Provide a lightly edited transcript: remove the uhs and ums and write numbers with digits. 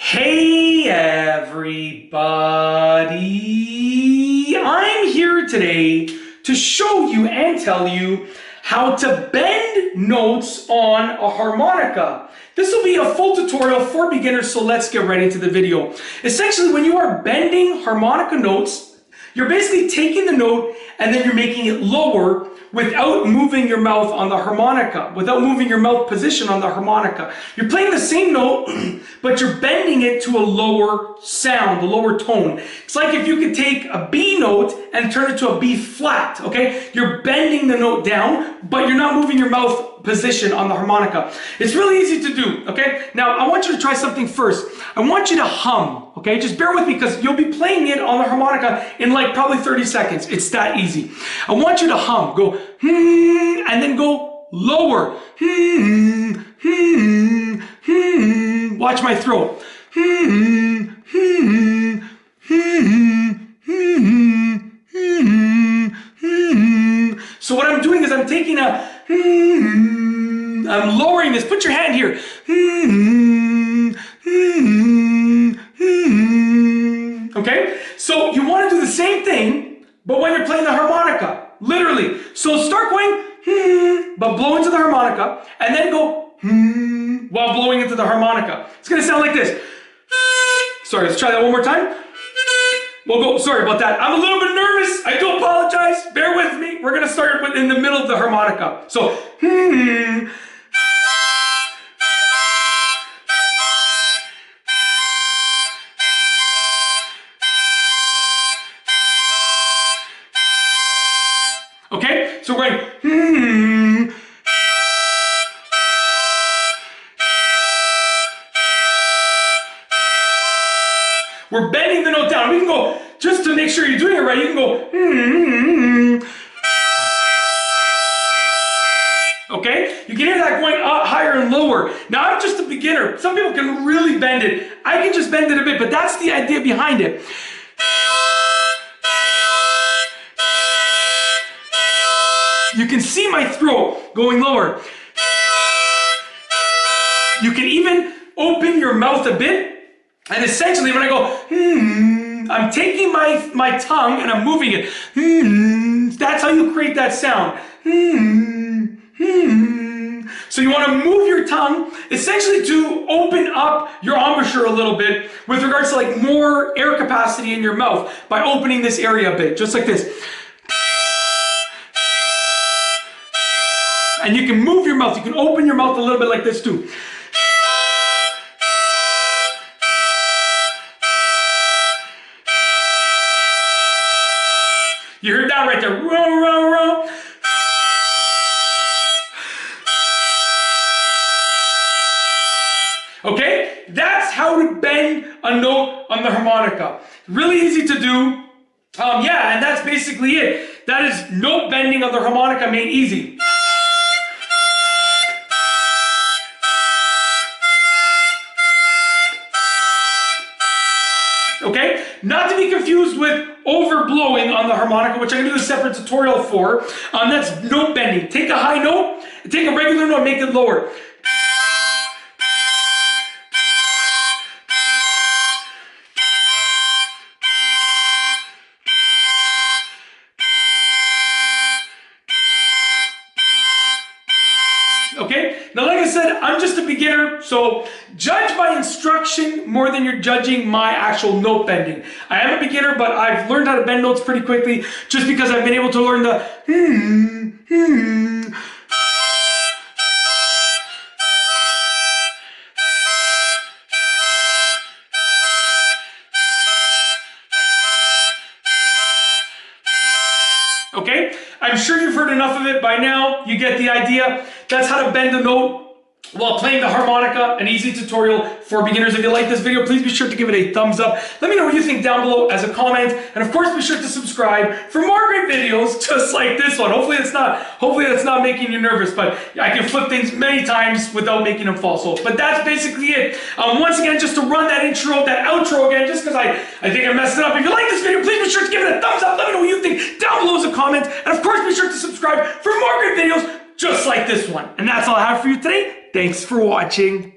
Hey everybody! I'm here today to show you and tell you how to bend notes on a harmonica. This will be a full tutorial for beginners, so let's get right into the video. Essentially, when you are bending harmonica notes, you're basically taking the note and then you're making it lower without moving your mouth on the harmonica, without moving your mouth position on the harmonica. You're playing the same note, but you're bending it to a lower sound, a lower tone. It's like if you could take a B note and turn it to a B flat, okay? You're bending the note down, but you're not moving your mouth position on the harmonica. It's really easy to do, okay? Now, I want you to try something first. I want you to hum, okay? Just bear with me because you'll be playing it on the harmonica in like probably 30 seconds. It's that easy. I want you to hum. Go, and then go lower. Watch my throat. So what I'm doing is I'm taking I'm lowering this. Put your hand here. Okay? So you want to do the same thing, but when you're playing the harmonica. Literally. So start going, but blow into the harmonica, and then go, while blowing into the harmonica. It's going to sound like this. Sorry, let's try that one more time. We'll go, sorry about that. I'm a little bit nervous. I do apologize. Bear with me. We're going to start in the middle of the harmonica. So, okay, so we're going, we're bending the note down. We can go, just to make sure you're doing it right, you can go, okay? You can hear that going up, higher and lower. Now, I'm just a beginner. Some people can really bend it. I can just bend it a bit, but that's the idea behind it. You can see my throat going lower. You can even open your mouth a bit. And essentially, when I go, I'm taking my tongue and I'm moving it. That's how you create that sound. So you want to move your tongue, essentially to open up your embouchure a little bit with regards to like more air capacity in your mouth by opening this area a bit, just like this. And you can move your mouth. You can open your mouth a little bit like this too. You heard that right there. Row, row, row. Okay? That's how to bend a note on the harmonica. Really easy to do. Yeah, and that's basically it. That is note bending on the harmonica made easy. Okay? Not to be confused with overblowing on the harmonica, which I'm going to do a separate tutorial for. That's note bending. Take a high note, take a regular note, make it lower. Okay? Now, like I said, I'm just a beginner, so judge my instruction more than you're judging my actual note bending. I am a beginner, but I've learned how to bend notes pretty quickly just because I've been able to learn the Okay? I'm sure you've heard enough of it by now. You get the idea. That's how to bend a note while playing the harmonica, an easy tutorial for beginners. If you like this video, please be sure to give it a thumbs up. Let me know what you think down below as a comment. And of course, be sure to subscribe for more great videos just like this one. Hopefully it's not making you nervous, but I can flip things many times without making them fall. But that's basically it. Once again, just to run that intro, that outro again, just because I think I messed it up. If you like this video, please be sure to give it a thumbs up. Let me know what you think down below as a comment. And of course, be sure to subscribe for more great videos just like this one. And that's all I have for you today. Thanks for watching.